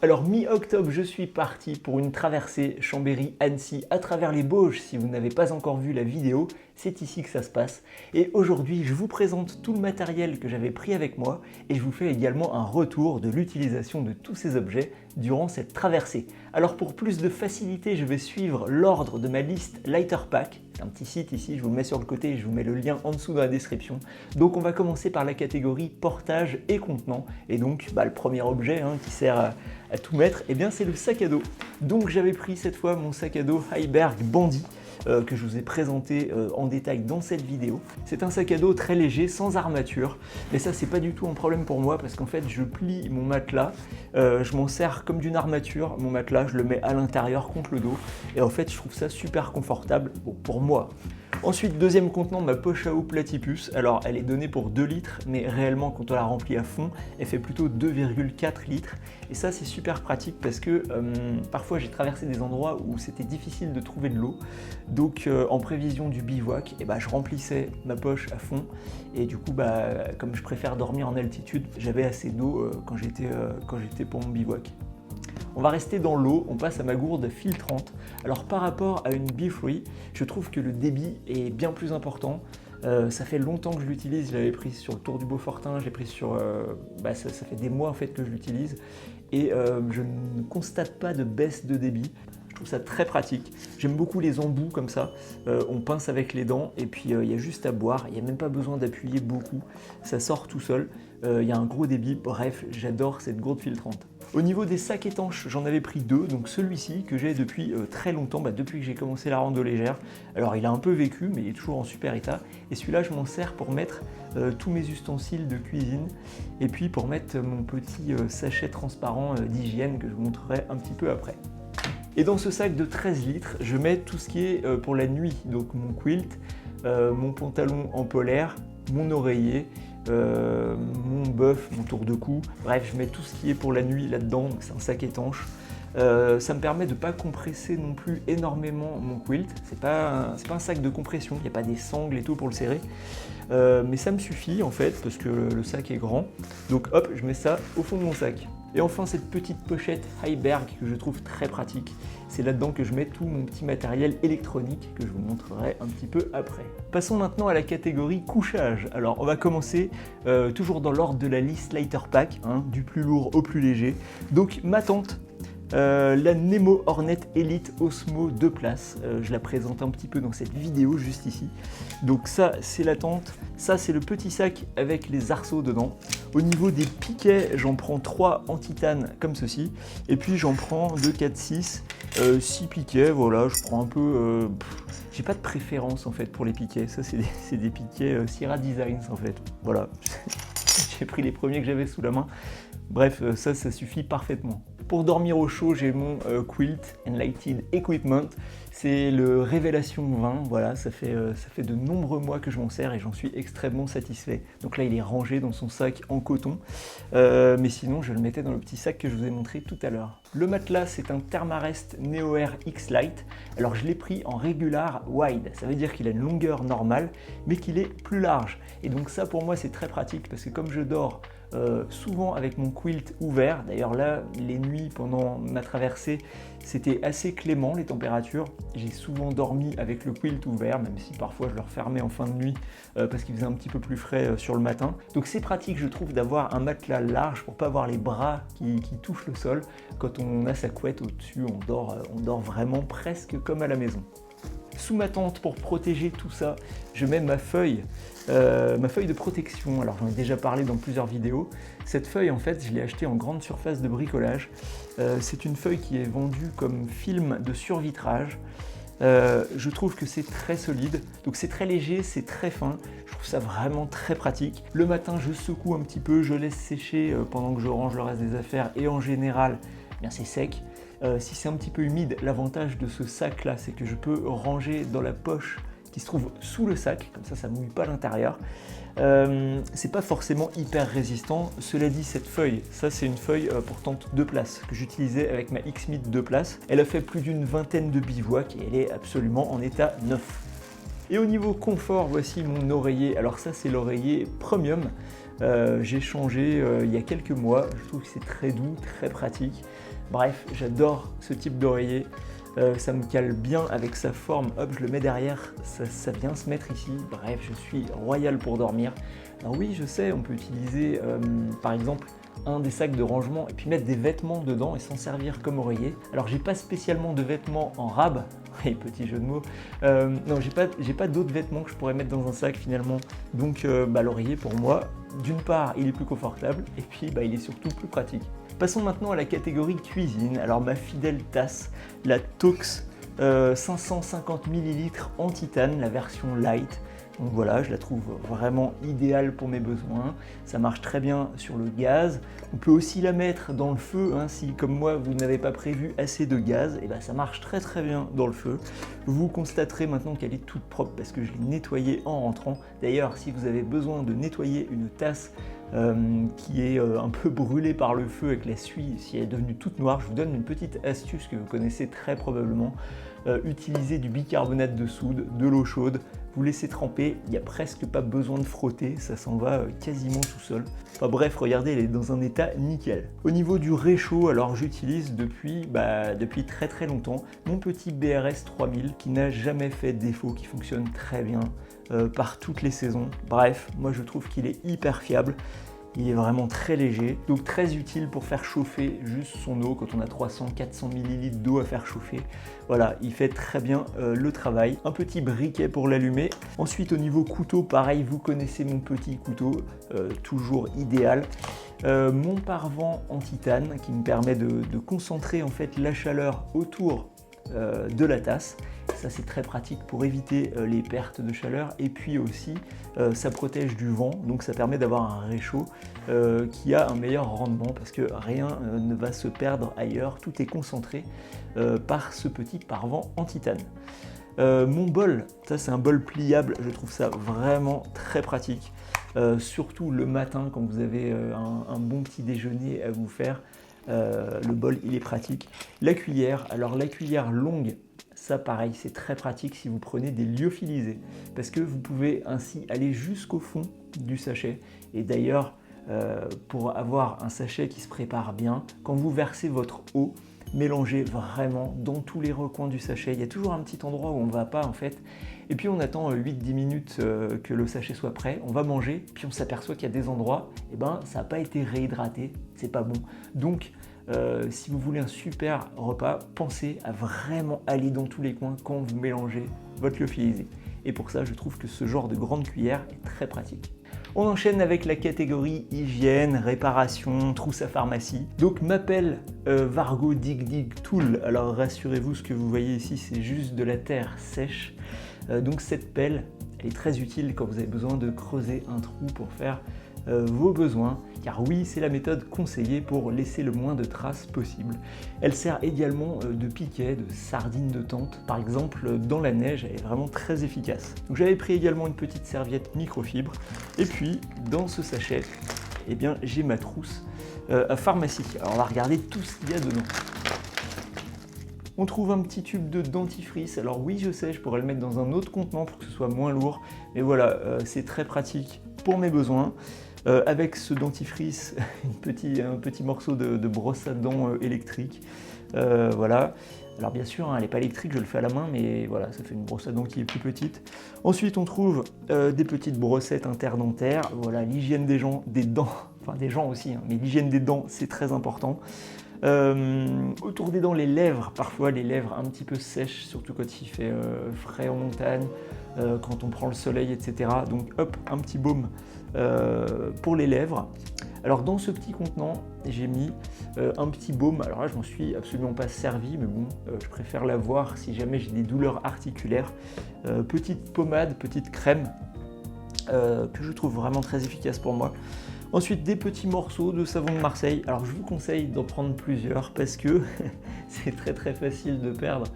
Alors mi-octobre, je suis parti pour une traversée Chambéry-Annecy à travers les Bauges. Si vous n'avez pas encore vu la vidéo, c'est ici que ça se passe. Et aujourd'hui, je vous présente tout le matériel que j'avais pris avec moi et je vous fais également un retour de l'utilisation de tous ces objets durant cette traversée. Alors pour plus de facilité, je vais suivre l'ordre de ma liste Lighter Pack. C'est un petit site ici, je vous le mets sur le côté et je vous mets le lien en dessous dans la description. Donc on va commencer par la catégorie portage et contenant. Et donc le premier objet qui sert à tout mettre, c'est le sac à dos. Donc j'avais pris cette fois mon sac à dos Heiberg Bandit que je vous ai présenté en détail dans cette vidéo. C'est un sac à dos très léger, sans armature, mais ça c'est pas du tout un problème pour moi parce qu'en fait je plie mon matelas, je m'en sers comme d'une armature, mon matelas je le mets à l'intérieur contre le dos et en fait je trouve ça super confortable pour moi. Ensuite, deuxième contenant, ma poche à eau Platypus. Alors, elle est donnée pour 2 litres, mais réellement, quand on la remplit à fond, elle fait plutôt 2,4 litres. Et ça, c'est super pratique parce que parfois, j'ai traversé des endroits où c'était difficile de trouver de l'eau. Donc, en prévision du bivouac, je remplissais ma poche à fond. Et du coup, comme je préfère dormir en altitude, j'avais assez d'eau quand j'étais pour mon bivouac. On va rester dans l'eau, on passe à ma gourde filtrante. Alors par rapport à une Be-Free, je trouve que le débit est bien plus important. Ça fait longtemps que je l'utilise, je l'avais pris sur le Tour du Beaufortin, j'ai pris sur... ça fait des mois en fait que je l'utilise et je ne constate pas de baisse de débit. Je trouve ça très pratique. J'aime beaucoup les embouts comme ça. On pince avec les dents et puis il y a juste à boire. Il n'y a même pas besoin d'appuyer beaucoup. Ça sort tout seul. Il y a un gros débit. Bref, j'adore cette gourde filtrante. Au niveau des sacs étanches, j'en avais pris 2. Donc celui-ci que j'ai depuis très longtemps, depuis que j'ai commencé la rando légère. Alors il a un peu vécu, mais il est toujours en super état. Et celui-là, je m'en sers pour mettre tous mes ustensiles de cuisine. Et puis pour mettre mon petit sachet transparent d'hygiène que je vous montrerai un petit peu après. Et dans ce sac de 13 litres, je mets tout ce qui est pour la nuit, donc mon quilt, mon pantalon en polaire, mon oreiller, mon bœuf, mon tour de cou, bref, je mets tout ce qui est pour la nuit là-dedans, c'est un sac étanche. Ça me permet de ne pas compresser non plus énormément mon quilt, c'est pas un sac de compression, il n'y a pas des sangles et tout pour le serrer, mais ça me suffit en fait parce que le sac est grand, donc hop, je mets ça au fond de mon sac. Et enfin cette petite pochette Heiberg que je trouve très pratique, c'est là-dedans que je mets tout mon petit matériel électronique que je vous montrerai un petit peu après. Passons maintenant à la catégorie couchage. Alors on va commencer toujours dans l'ordre de la liste Lighter Pack, du plus lourd au plus léger. Donc ma tente. La Nemo Hornet Elite Osmo 2 places, je la présente un petit peu dans cette vidéo juste ici. Donc ça c'est la tente, ça c'est le petit sac avec les arceaux dedans. Au niveau des piquets, j'en prends 3 en titane comme ceci. Et puis j'en prends 2, 4, 6, 6 piquets, voilà, je prends un peu... j'ai pas de préférence en fait pour les piquets, ça c'est des piquets Sierra Designs en fait, voilà. J'ai pris les premiers que j'avais sous la main. Bref, ça suffit parfaitement. Pour dormir au chaud, j'ai mon Quilt Enlightened Equipment. C'est le Révélation 20, voilà, ça fait de nombreux mois que je m'en sers et j'en suis extrêmement satisfait. Donc là, il est rangé dans son sac en coton, mais sinon, je le mettais dans le petit sac que je vous ai montré tout à l'heure. Le matelas, c'est un Thermarest Neo Air X Lite. Alors, je l'ai pris en Regular Wide, ça veut dire qu'il a une longueur normale, mais qu'il est plus large. Et donc ça, pour moi, c'est très pratique parce que comme je dors souvent avec mon quilt ouvert, d'ailleurs là les nuits pendant ma traversée c'était assez clément les températures, j'ai souvent dormi avec le quilt ouvert même si parfois je le refermais en fin de nuit parce qu'il faisait un petit peu plus frais sur le matin. Donc c'est pratique je trouve d'avoir un matelas large pour pas avoir les bras qui touchent le sol. Quand on a sa couette au-dessus on dort vraiment presque comme à la maison. Sous ma tente, pour protéger tout ça, je mets ma feuille de protection. Alors j'en ai déjà parlé dans plusieurs vidéos. Cette feuille, en fait, je l'ai achetée en grande surface de bricolage. C'est une feuille qui est vendue comme film de survitrage. Je trouve que c'est très solide, donc c'est très léger, c'est très fin. Je trouve ça vraiment très pratique. Le matin, je secoue un petit peu, je laisse sécher pendant que je range le reste des affaires et en général, c'est sec. Si c'est un petit peu humide, l'avantage de ce sac là, c'est que je peux ranger dans la poche qui se trouve sous le sac, comme ça mouille pas l'intérieur. C'est pas forcément hyper résistant. Cela dit, cette feuille, ça c'est une feuille pour tente 2 places que j'utilisais avec ma X-Meet 2 places. Elle a fait plus d'une vingtaine de bivouacs et elle est absolument en état neuf. Et au niveau confort, voici mon oreiller. Alors ça c'est l'oreiller premium. J'ai changé il y a quelques mois, je trouve que c'est très doux, très pratique. Bref, j'adore ce type d'oreiller. Ça me cale bien avec sa forme. Hop, je le mets derrière, ça vient se mettre ici. Bref, je suis royal pour dormir. Alors oui, je sais, on peut utiliser par exemple un des sacs de rangement et puis mettre des vêtements dedans et s'en servir comme oreiller. Alors j'ai pas spécialement de vêtements en rab, et petit jeu de mots, non j'ai pas d'autres vêtements que je pourrais mettre dans un sac finalement, donc l'oreiller pour moi, d'une part il est plus confortable et puis il est surtout plus pratique. Passons maintenant à la catégorie cuisine. Alors ma fidèle tasse, la Tox 550 ml en titane, la version light. Donc voilà, je la trouve vraiment idéale pour mes besoins. Ça marche très bien sur le gaz. On peut aussi la mettre dans le feu, hein, si comme moi vous n'avez pas prévu assez de gaz, et ça marche très bien dans le feu. Vous constaterez maintenant qu'elle est toute propre parce que je l'ai nettoyée en rentrant. D'ailleurs, si vous avez besoin de nettoyer une tasse qui est un peu brûlée par le feu avec la suie, si elle est devenue toute noire, je vous donne une petite astuce que vous connaissez très probablement. Utilisez du bicarbonate de soude, de l'eau chaude, vous laissez tremper, il n'y a presque pas besoin de frotter, ça s'en va quasiment tout seul. Enfin bref, regardez, elle est dans un état nickel. Au niveau du réchaud, alors j'utilise depuis très longtemps mon petit BRS 3000 qui n'a jamais fait défaut, qui fonctionne très bien par toutes les saisons. Bref, moi je trouve qu'il est hyper fiable. Il est vraiment très léger, donc très utile pour faire chauffer juste son eau quand on a 300-400 ml d'eau à faire chauffer. Voilà, il fait très bien le travail. Un petit briquet pour l'allumer. Ensuite, au niveau couteau, pareil, vous connaissez mon petit couteau, toujours idéal. Mon parevent en titane qui me permet de concentrer en fait la chaleur autour de la tasse. Ça c'est très pratique pour éviter les pertes de chaleur et puis aussi ça protège du vent, donc ça permet d'avoir un réchaud qui a un meilleur rendement parce que rien ne va se perdre ailleurs, tout est concentré par ce petit parevent en titane. Mon bol, ça c'est un bol pliable, je trouve ça vraiment très pratique, surtout le matin quand vous avez un bon petit déjeuner à vous faire. Le bol il est pratique. La cuillère, alors la cuillère longue, ça pareil c'est très pratique si vous prenez des lyophilisés parce que vous pouvez ainsi aller jusqu'au fond du sachet. Et d'ailleurs pour avoir un sachet qui se prépare bien, quand vous versez votre eau, mélangez vraiment dans tous les recoins du sachet. Il y a toujours un petit endroit où on ne va pas en fait. Et puis on attend 8-10 minutes que le sachet soit prêt, on va manger, puis on s'aperçoit qu'il y a des endroits, ça n'a pas été réhydraté, c'est pas bon. Donc si vous voulez un super repas, pensez à vraiment aller dans tous les coins quand vous mélangez votre lyophilisé. Et pour ça, je trouve que ce genre de grande cuillère est très pratique. On enchaîne avec la catégorie hygiène, réparation, trousse à pharmacie. Donc ma pelle Vargo Dig Dig Tool, alors rassurez-vous, ce que vous voyez ici, c'est juste de la terre sèche. Donc cette pelle, elle est très utile quand vous avez besoin de creuser un trou pour faire vos besoins, car oui, c'est la méthode conseillée pour laisser le moins de traces possible. Elle sert également de piquet, de sardine de tente, par exemple dans la neige, elle est vraiment très efficace. Donc j'avais pris également une petite serviette microfibre, et puis dans ce sachet, j'ai ma trousse à pharmacie. Alors on va regarder tout ce qu'il y a dedans. On trouve un petit tube de dentifrice. Alors oui, je sais, je pourrais le mettre dans un autre contenant pour que ce soit moins lourd, mais voilà, c'est très pratique pour mes besoins. Avec ce dentifrice, un petit morceau de brosse à dents électrique. Voilà. Alors bien sûr, elle n'est pas électrique, je le fais à la main, mais voilà, ça fait une brosse à dents qui est plus petite. Ensuite, on trouve des petites brossettes interdentaires. Voilà, l'hygiène des dents, enfin des gens aussi, hein, mais l'hygiène des dents, c'est très important. Autour des dents, les lèvres, parfois les lèvres un petit peu sèches, surtout quand il fait frais en montagne, quand on prend le soleil, etc. Donc hop, un petit baume pour les lèvres. Alors dans ce petit contenant, j'ai mis un petit baume. Alors là, je m'en suis absolument pas servi, mais bon, je préfère l'avoir si jamais j'ai des douleurs articulaires. Petite pommade, petite crème que je trouve vraiment très efficace pour moi. Ensuite, des petits morceaux de savon de Marseille. Alors je vous conseille d'en prendre plusieurs parce que c'est très facile de perdre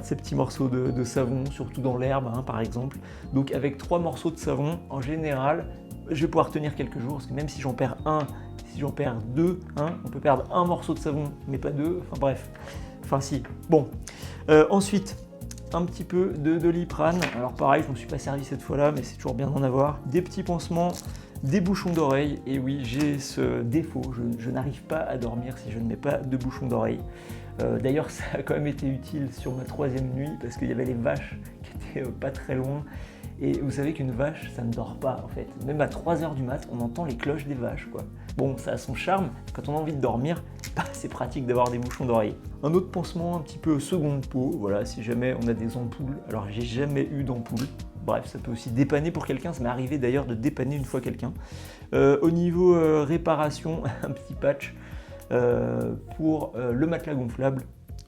ces petits morceaux de savon, surtout dans l'herbe hein, par exemple. Donc avec 3 morceaux de savon, en général, je vais pouvoir tenir quelques jours, parce que même si j'en perds un, si j'en perds 2, hein, on peut perdre un morceau de savon, mais pas 2, enfin bref, enfin si. Bon, ensuite, un petit peu de Doliprane. Alors pareil, je ne me suis pas servi cette fois-là, mais c'est toujours bien d'en avoir. Des petits pansements Des bouchons d'oreille, et oui, j'ai ce défaut, je n'arrive pas à dormir si je ne mets pas de bouchons d'oreille. D'ailleurs, ça a quand même été utile sur ma 3e nuit, parce qu'il y avait les vaches qui étaient pas très loin. Et vous savez qu'une vache, ça ne dort pas en fait. Même à 3h du mat, on entend les cloches des vaches, quoi. Bon, ça a son charme, quand on a envie de dormir, bah, c'est pratique d'avoir des bouchons d'oreille. Un autre pansement un petit peu seconde peau, voilà, si jamais on a des ampoules. Alors j'ai jamais eu d'ampoule. Bref, ça peut aussi dépanner pour quelqu'un, ça m'est arrivé d'ailleurs de dépanner une fois quelqu'un. Au niveau réparation, un petit patch pour le matelas gonflable,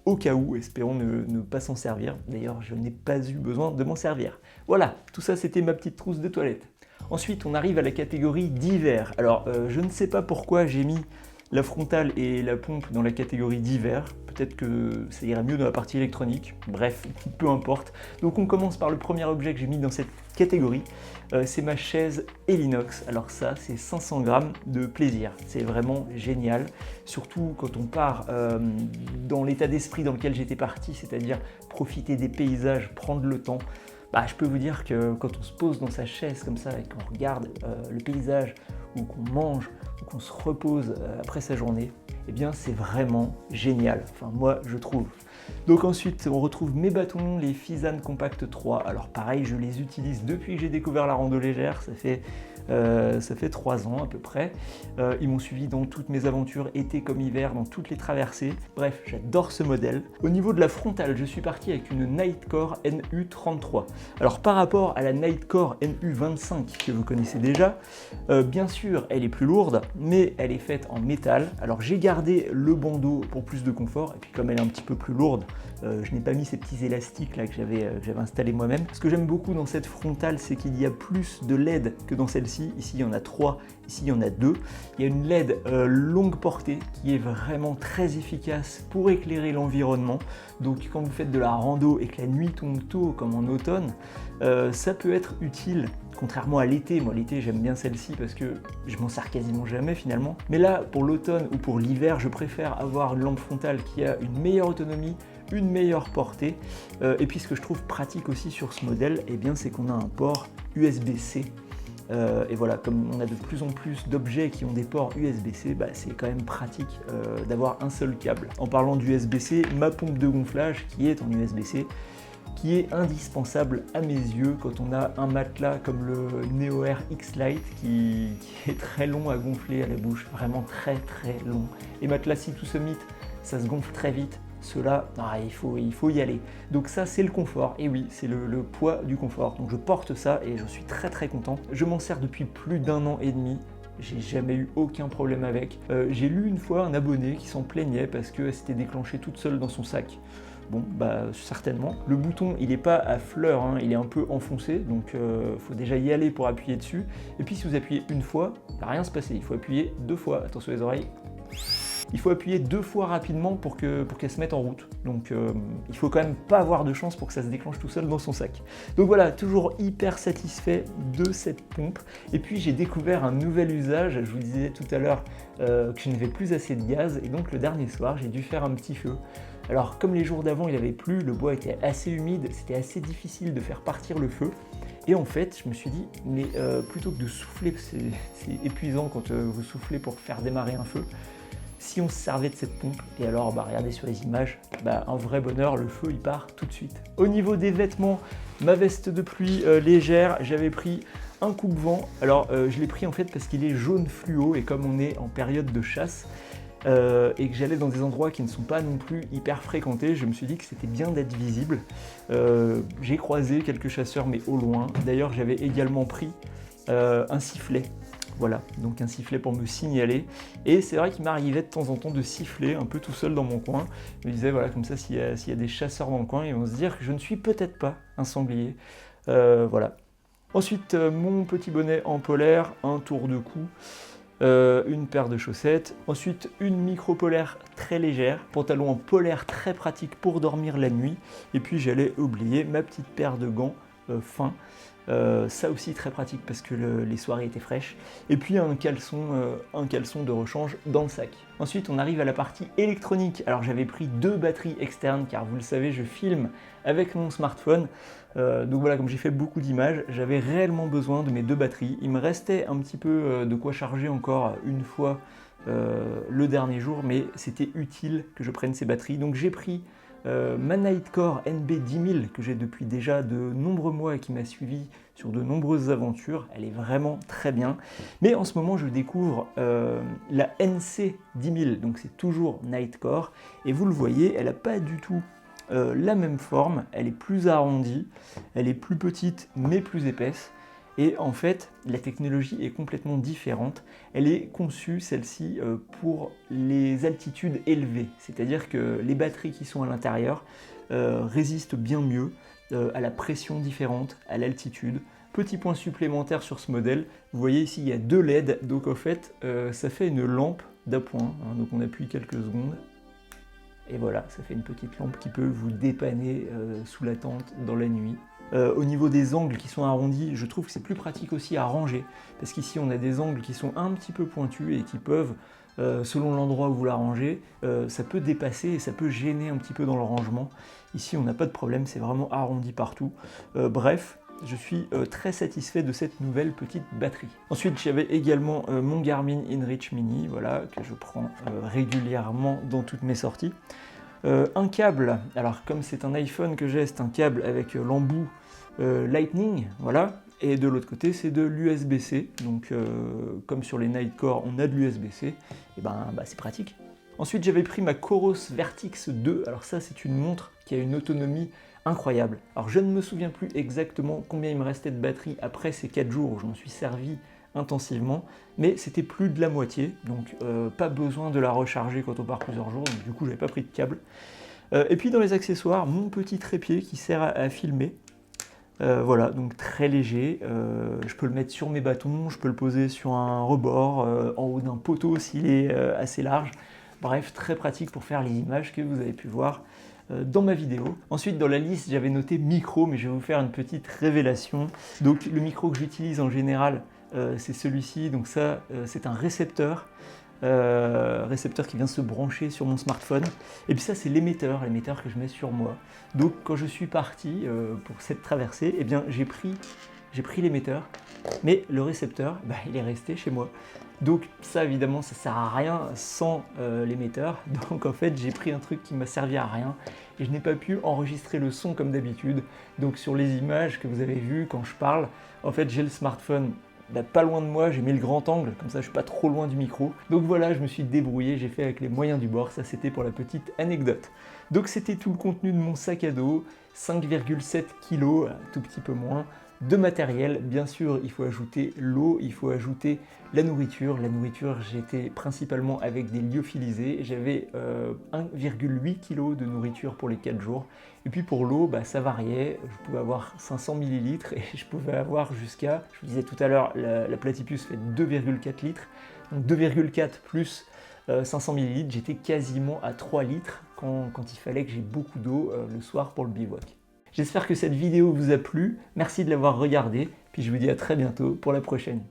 au cas où, espérons ne pas s'en servir. D'ailleurs, je n'ai pas eu besoin de m'en servir. Voilà, tout ça c'était ma petite trousse de toilette. Ensuite, on arrive à la catégorie d'hiver. Alors, je ne sais pas pourquoi j'ai mis la frontale et la pompe dans la catégorie d'hiver. Peut-être que ça irait mieux dans la partie électronique. Bref, peu importe. Donc on commence par le premier objet que j'ai mis dans cette catégorie. C'est ma chaise Elinox. Alors ça, c'est 500 grammes de plaisir. C'est vraiment génial. Surtout quand on part dans l'état d'esprit dans lequel j'étais parti, c'est-à-dire profiter des paysages, prendre le temps. Bah, je peux vous dire que quand on se pose dans sa chaise comme ça et qu'on regarde le paysage ou qu'on mange ou qu'on se repose après sa journée, eh bien c'est vraiment génial. Enfin moi je trouve. Donc ensuite on retrouve mes bâtons, les Fizan Compact 3. Alors pareil, je les utilise depuis que j'ai découvert la rando légère, ça fait 3 ans à peu près. Ils m'ont suivi dans toutes mes aventures, été comme hiver, dans toutes les traversées. Bref, j'adore ce modèle. Au niveau de la frontale, je suis parti avec une Nightcore NU33. Alors par rapport à la Nightcore NU25 que vous connaissez déjà, bien sûr elle est plus lourde, mais elle est faite en métal. Alors j'ai gardé le bandeau pour plus de confort, et puis comme elle est un petit peu plus lourde, je n'ai pas mis ces petits élastiques là que j'avais installés moi-même. Ce que j'aime beaucoup dans cette frontale, c'est qu'il y a plus de LED que dans celle-ci. Ici il y en a 3, ici il y en a 2. Il y a une LED longue portée qui est vraiment très efficace pour éclairer l'environnement. Donc quand vous faites de la rando et que la nuit tombe tôt comme en automne, ça peut être utile. Contrairement à l'été, moi l'été j'aime bien celle-ci parce que je m'en sers quasiment jamais finalement. Mais là, pour l'automne ou pour l'hiver, je préfère avoir une lampe frontale qui a une meilleure autonomie, une meilleure portée. Et puis ce que je trouve pratique aussi sur ce modèle, eh bien, c'est qu'on a un port USB-C. Et voilà, comme on a de plus en plus d'objets qui ont des ports USB-C, bah, c'est quand même pratique d'avoir un seul câble. En parlant d'USB-C, ma pompe de gonflage qui est en USB-C, qui est indispensable à mes yeux quand on a un matelas comme le NeoAir X-Lite qui est très long à gonfler à la bouche, vraiment très long. Et matelas Sea to Summit, ça se gonfle très vite. Cela, il faut y aller. Donc ça, c'est le confort. Et oui, c'est le poids du confort. Donc je porte ça et je suis très content. Je m'en sers depuis plus d'1 an et demi. J'ai jamais eu aucun problème avec. J'ai lu une fois un abonné qui s'en plaignait parce qu'elle s'était déclenchée toute seule dans son sac. Bon, bah certainement. Le bouton, il n'est pas à fleur, hein, il est un peu enfoncé, donc faut déjà y aller pour appuyer dessus. Et puis si vous appuyez une fois, il ne va rien se passer. Il faut appuyer 2 fois. Attention les oreilles. Il faut appuyer 2 fois rapidement pour qu'elle se mette en route. Donc il faut quand même pas avoir de chance pour que ça se déclenche tout seul dans son sac. Donc voilà, toujours hyper satisfait de cette pompe. Et puis j'ai découvert un nouvel usage. Je vous disais tout à l'heure que je n'avais plus assez de gaz. Et donc le dernier soir, j'ai dû faire un petit feu. Alors comme les jours d'avant il avait plu, le bois était assez humide, c'était assez difficile de faire partir le feu. Et en fait, je me suis dit, mais plutôt que de souffler, c'est épuisant quand vous soufflez pour faire démarrer un feu, si on se servait de cette pompe, et alors regardez sur les images, un vrai bonheur, le feu il part tout de suite. Au niveau des vêtements, ma veste de pluie légère, j'avais pris un coupe-vent. Alors je l'ai pris en fait parce qu'il est jaune fluo et comme on est en période de chasse, et que j'allais dans des endroits qui ne sont pas non plus hyper fréquentés, je me suis dit que c'était bien d'être visible. J'ai croisé quelques chasseurs mais au loin. D'ailleurs j'avais également pris un sifflet. Voilà, donc un sifflet pour me signaler. Et c'est vrai qu'il m'arrivait de temps en temps de siffler un peu tout seul dans mon coin. Je me disais, voilà, comme ça, s'il y a des chasseurs dans le coin, ils vont se dire que je ne suis peut-être pas un sanglier. Voilà. Ensuite, mon petit bonnet en polaire, un tour de cou, une paire de chaussettes. Ensuite, une micro-polaire très légère, pantalon en polaire très pratique pour dormir la nuit. Et puis, j'allais oublier ma petite paire de gants fin. Ça aussi très pratique parce que les soirées étaient fraîches. Et puis un caleçon de rechange dans le sac. Ensuite on arrive à la partie électronique. Alors j'avais pris 2 batteries externes car vous le savez je filme avec mon smartphone. Donc voilà, comme j'ai fait beaucoup d'images, j'avais réellement besoin de mes 2 batteries. Il me restait un petit peu de quoi charger encore une fois le dernier jour, mais c'était utile que je prenne ces batteries. Donc j'ai pris ma Nightcore NB10000 que j'ai depuis déjà de nombreux mois et qui m'a suivi sur de nombreuses aventures. Elle est vraiment très bien. Mais en ce moment, je découvre la NC10000, donc c'est toujours Nightcore. Et vous le voyez, elle n'a pas du tout la même forme. Elle est plus arrondie, elle est plus petite mais plus épaisse. Et en fait, la technologie est complètement différente. Elle est conçue, celle-ci, pour les altitudes élevées. C'est-à-dire que les batteries qui sont à l'intérieur résistent bien mieux à la pression différente, à l'altitude. Petit point supplémentaire sur ce modèle, vous voyez ici, il y a 2 LED. Donc en fait, ça fait une lampe d'appoint. Donc on appuie quelques secondes. Et voilà, ça fait une petite lampe qui peut vous dépanner sous la tente dans la nuit. Au niveau des angles qui sont arrondis, je trouve que c'est plus pratique aussi à ranger, parce qu'ici on a des angles qui sont un petit peu pointus et qui peuvent, selon l'endroit où vous la rangez, ça peut dépasser et ça peut gêner un petit peu dans le rangement. Ici on n'a pas de problème, c'est vraiment arrondi partout. Bref, je suis très satisfait de cette nouvelle petite batterie. Ensuite j'avais également mon Garmin InReach Mini, voilà, que je prends régulièrement dans toutes mes sorties. Un câble, alors comme c'est un iPhone que j'ai, c'est un câble avec l'embout Lightning, voilà, et de l'autre côté c'est de l'USB-C, donc comme sur les Nightcore on a de l'USB-C, et ben c'est pratique. Ensuite j'avais pris ma Coros Vertix 2, alors ça c'est une montre qui a une autonomie incroyable. Alors je ne me souviens plus exactement combien il me restait de batterie après ces 4 jours où je m'en suis servi intensivement, mais c'était plus de la moitié, donc pas besoin de la recharger quand on part plusieurs jours, donc du coup j'avais pas pris de câble. Et puis dans les accessoires, mon petit trépied qui sert à filmer. Voilà, donc très léger, je peux le mettre sur mes bâtons, je peux le poser sur un rebord, en haut d'un poteau s'il est assez large. Bref, très pratique pour faire les images que vous avez pu voir dans ma vidéo. Ensuite, dans la liste, j'avais noté micro, mais je vais vous faire une petite révélation. Donc le micro que j'utilise en général, c'est celui-ci, donc ça, c'est un récepteur. Récepteur qui vient se brancher sur mon smartphone. Et puis ça c'est l'émetteur que je mets sur moi. Donc quand je suis parti pour cette traversée, eh bien j'ai pris l'émetteur, mais le récepteur, il est resté chez moi. Donc ça évidemment ça sert à rien sans l'émetteur. Donc en fait j'ai pris un truc qui m'a servi à rien et je n'ai pas pu enregistrer le son comme d'habitude. Donc sur les images que vous avez vues quand je parle, en fait j'ai le smartphone pas loin de moi, j'ai mis le grand angle, comme ça je suis pas trop loin du micro. Donc voilà, je me suis débrouillé, j'ai fait avec les moyens du bord, ça c'était pour la petite anecdote. Donc c'était tout le contenu de mon sac à dos, 5,7 kg, un tout petit peu moins, de matériel. Bien sûr, il faut ajouter l'eau, il faut ajouter la nourriture. La nourriture, j'étais principalement avec des lyophilisés, j'avais 1,8 kg de nourriture pour les 4 jours. Et puis pour l'eau, ça variait, je pouvais avoir 500 ml et je pouvais avoir jusqu'à, je vous disais tout à l'heure, la platypus fait 2,4 litres, donc 2,4 plus 500 ml, j'étais quasiment à 3 litres quand il fallait que j'ai beaucoup d'eau le soir pour le bivouac. J'espère que cette vidéo vous a plu, merci de l'avoir regardée, puis je vous dis à très bientôt pour la prochaine.